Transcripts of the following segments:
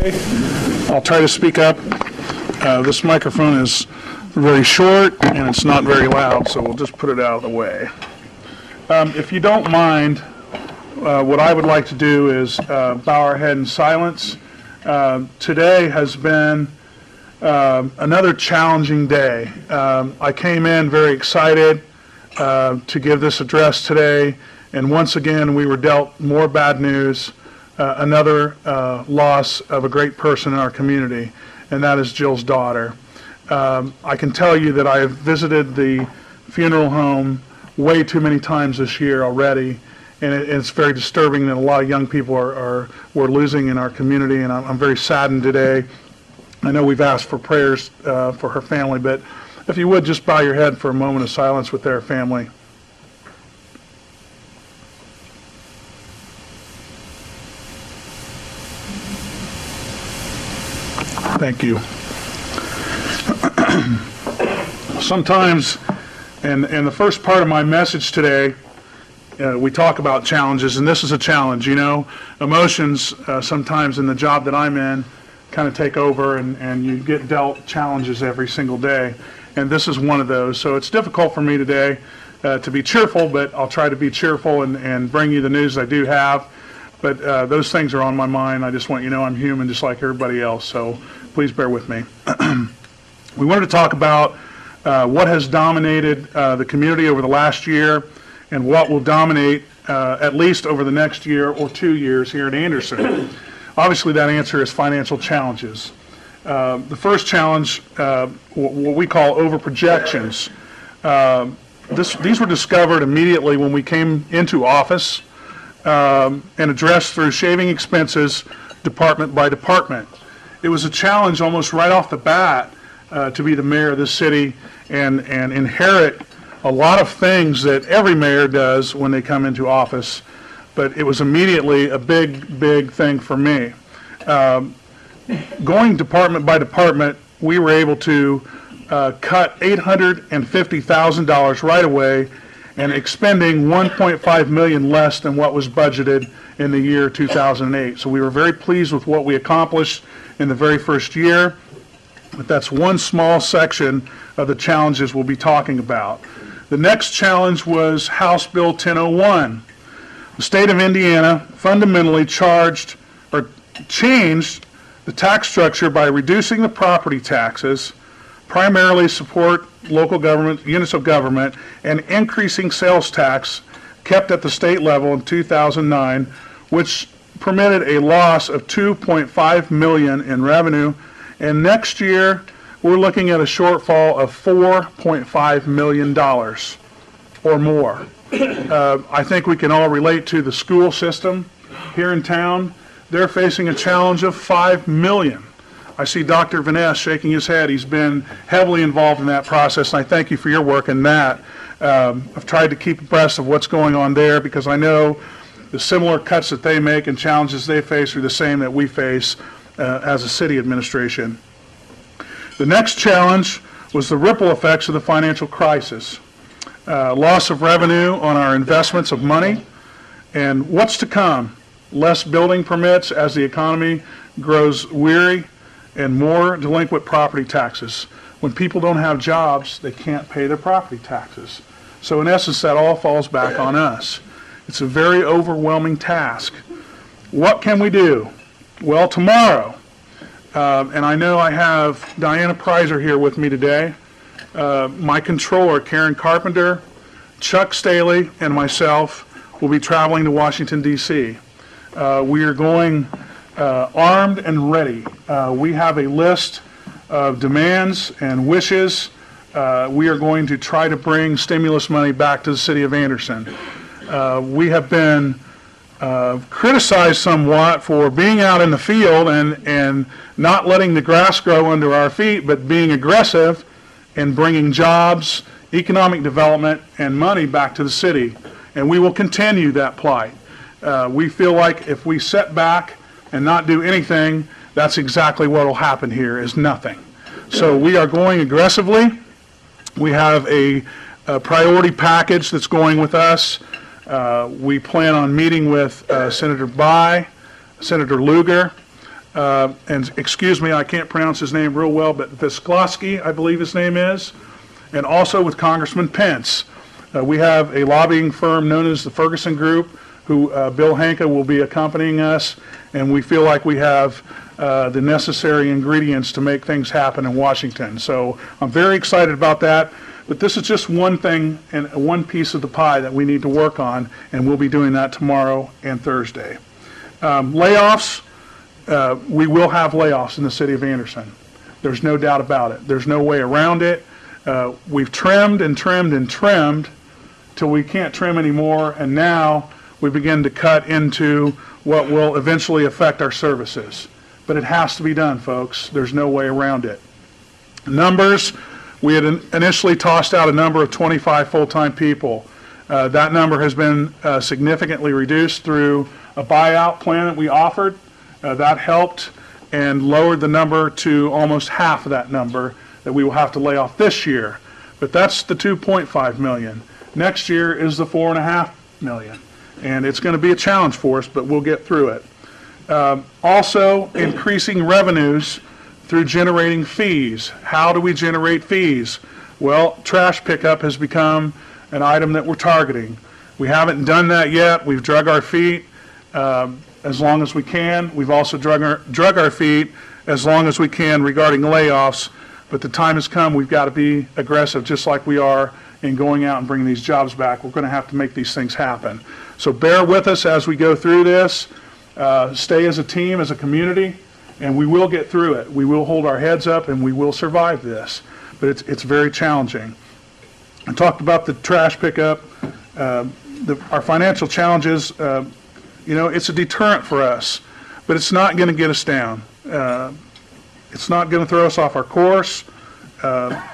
Okay, I'll try to speak up. This microphone is very short and it's not very loud, so we'll just put it out of the way. If you don't mind, what I would like to do is bow our head in silence. Today has been another challenging day. I came in very excited to give this address today, and once again we were dealt more bad news, another loss of a great person in our community, and that is Jill's daughter. I can tell you that I have visited the funeral home way too many times this year already, and it's very disturbing that a lot of young people we're losing in our community, and I'm very saddened today. I know we've asked for prayers for her family, but if you would just bow your head for a moment of silence with their family. Thank you. Sometimes, and the first part of my message today, we talk about challenges, and this is a challenge. You know, emotions sometimes in the job that I'm in kind of take over, and you get dealt challenges every single day, and this is one of those. So it's difficult for me today to be cheerful, but I'll try to be cheerful and bring you the news I do have. But those things are on my mind. I just want you to know I'm human just like everybody else, so please bear with me. We wanted to talk about what has dominated the community over the last year and what will dominate at least over the next year or 2 years here in Anderson. Obviously that answer is financial challenges. The first challenge, what we call overprojections. These were discovered immediately when we came into office and addressed through shaving expenses department by department. It was a challenge almost right off the bat to be the mayor of this city and inherit a lot of things that every mayor does when they come into office, but it was immediately a big thing for me. Going department by department, we were able to cut $850,000 right away and expending $1.5 million less than what was budgeted in the year 2008. So we were very pleased with what we accomplished in the very first year, but that's one small section of the challenges we'll be talking about. The next challenge was House Bill 1001. The state of Indiana fundamentally changed the tax structure by reducing the property taxes, primarily support local government, units of government, and increasing sales tax kept at the state level in 2009, which permitted a loss of $2.5 million in revenue, and next year we're looking at a shortfall of $4.5 million or more. I think we can all relate to the school system here in town. They're facing a challenge of $5 million. I see Dr. Vaness shaking his head. He's been heavily involved in that process, and I thank you for your work in that. I've tried to keep abreast of what's going on there because I know the similar cuts that they make and challenges they face are the same that we face as a city administration. The next challenge was the ripple effects of the financial crisis. Loss of revenue on our investments of money, and what's to come? Less building permits as the economy grows weary, and more delinquent property taxes. When people don't have jobs, they can't pay their property taxes. So in essence, that all falls back on us. It's a very overwhelming task. What can we do? Well, tomorrow, and I know I have Diana Prizer here with me today, my controller, Karen Carpenter, Chuck Staley, and myself will be traveling to Washington, D.C. We are going armed and ready. We have a list of demands and wishes. We are going to try to bring stimulus money back to the city of Anderson. We have been criticized somewhat for being out in the field and not letting the grass grow under our feet, but being aggressive and bringing jobs, economic development, and money back to the city. And we will continue that plight. We feel like if we sit back and not do anything, that's exactly what will happen here, is nothing. So we are going aggressively. We have a priority package that's going with us. We plan on meeting with Senator Bayh, Senator Lugar, and excuse me, I can't pronounce his name real well, but Visklosky, I believe his name is, and also with Congressman Pence. We have a lobbying firm known as the Ferguson Group, who Bill Hanke will be accompanying us, and we feel like we have the necessary ingredients to make things happen in Washington. So I'm very excited about that. But this is just one thing and one piece of the pie that we need to work on, and we'll be doing that tomorrow and Thursday. Layoffs, we will have layoffs in the city of Anderson. There's no doubt about it. There's no way around it. We've trimmed and trimmed and trimmed till we can't trim anymore, and now we begin to cut into what will eventually affect our services. But it has to be done, folks. There's no way around it. Numbers. We had initially tossed out a number of 25 full-time people. That number has been significantly reduced through a buyout plan that we offered. That helped and lowered the number to almost half of that number that we will have to lay off this year. But that's the 2.5 million. Next year is the 4.5 million. And it's going to be a challenge for us, but we'll get through it. Also, increasing revenues through generating fees. How do we generate fees? Well, trash pickup has become an item that we're targeting. We haven't done that yet. We've drug our feet as long as we can. We've also drug our feet as long as we can regarding layoffs, but the time has come. We've got to be aggressive just like we are in going out and bringing these jobs back. We're going to have to make these things happen. So bear with us as we go through this. Stay as a team, as a community, and we will get through it. We will hold our heads up and we will survive this, but it's very challenging. I talked about the trash pickup, our financial challenges. It's a deterrent for us, but it's not going to get us down. It's not going to throw us off our course.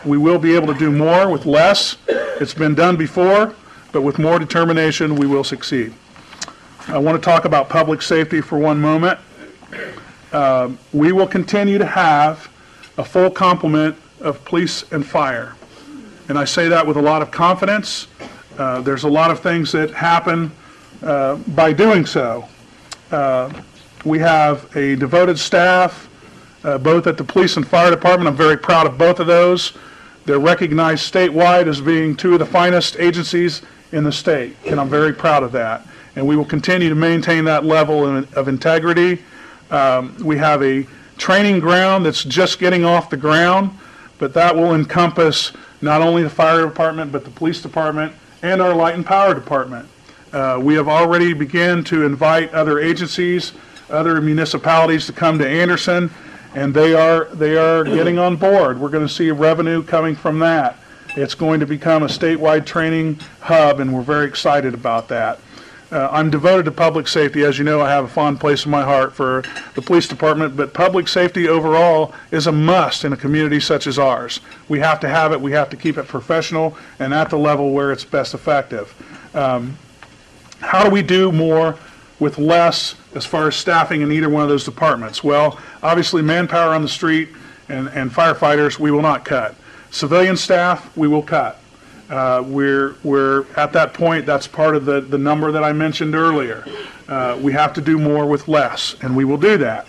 We will be able to do more with less. It's been done before, but with more determination, we will succeed. I want to talk about public safety for one moment. We will continue to have a full complement of police and fire. And I say that with a lot of confidence. There's a lot of things that happen by doing so. We have a devoted staff, both at the police and fire department. I'm very proud of both of those. They're recognized statewide as being two of the finest agencies in the state, and I'm very proud of that. And we will continue to maintain that level of integrity. We have a training ground that's just getting off the ground, but that will encompass not only the fire department, but the police department and our light and power department. We have already begun to invite other agencies, other municipalities to come to Anderson, and they are getting on board. We're going to see revenue coming from that. It's going to become a statewide training hub, and we're very excited about that. I'm devoted to public safety. As you know, I have a fond place in my heart for the police department, but public safety overall is a must in a community such as ours. We have to have it. We have to keep it professional and at the level where it's best effective. How do we do more with less as far as staffing in either one of those departments? Well, obviously manpower on the street and firefighters, we will not cut. Civilian staff, we will cut. We're at that point. That's part of the number that I mentioned earlier. We have to do more with less, and we will do that.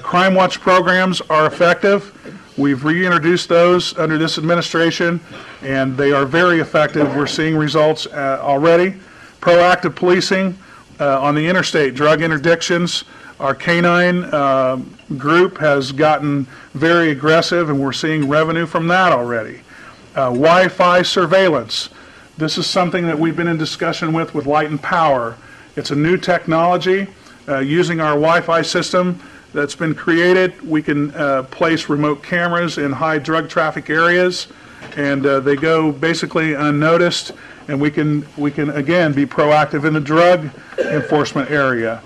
Crime Watch programs are effective. We've reintroduced those under this administration, and they are very effective. We're seeing results already. Proactive policing on the interstate, drug interdictions. Our canine group has gotten very aggressive, and we're seeing revenue from that already. Wi-Fi surveillance. This is something that we've been in discussion with Light and Power. It's a new technology. Using our Wi-Fi system that's been created, we can place remote cameras in high drug traffic areas, and they go basically unnoticed, and we can again be proactive in the drug enforcement area.